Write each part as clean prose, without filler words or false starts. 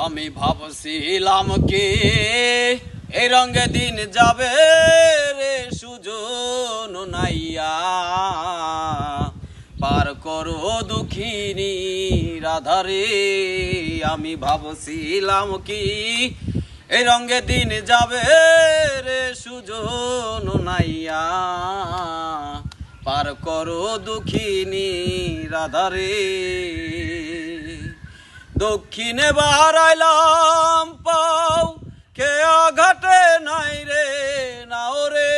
আমি ভাবছিলাম কি এই রঙে দিন যাবে রে সুজন নাইয়া, পার করো দুঃখিনী রাধারে। আমি ভাবছিলাম কি এই রঙে দিন যাবে রে সুজন নাইয়া, পার করো দুঃখিনী রাধারে। দক্ষিণে বাড়াইলাম পাও কে আঘাটে নাই রে নাও রে,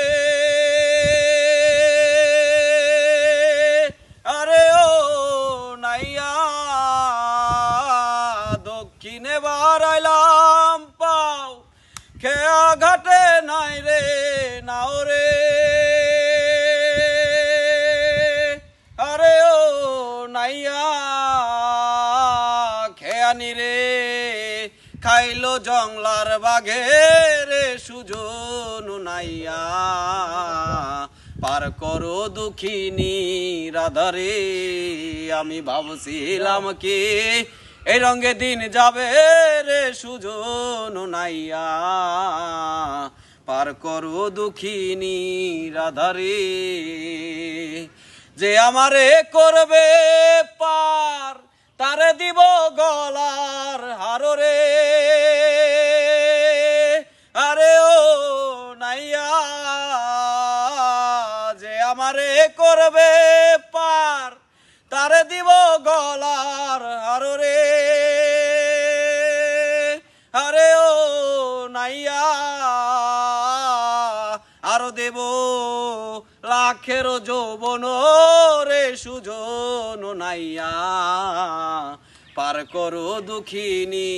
আরে ও নাইয়া। দক্ষিণে বাড়াইলাম পাও কে আঘাটে নাই রে নাও রে, আরে ও নাইয়া। খেয়ানি রে খাইলো জংলার বাঘে রে সুজন নাইয়া, পার করো দুঃখিনী রাধারে। আমি ভাবছিলাম কি এই রঙে দিন যাবে রে সুজন নাইয়া, পার করো দুঃখিনী রাধারে। যে আমারে করবে পার তারে দিব গলার হারো রে, আরে ও নাইয়া। যে আমারে করবে পার তারে দিব গলার হারো রে, আরে ও নাইয়া। আরো দেব লাখের যৌবন রে সুজন নাইয়া, পার করো দুঃখিনী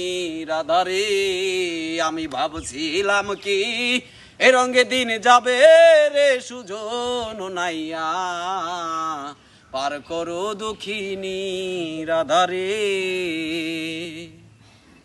রাধারে। আমি ভাবছিলাম কি এ রঙে দিন যাবে রে সুজন নাইয়া, পার করো দুঃখিনী রাধারে।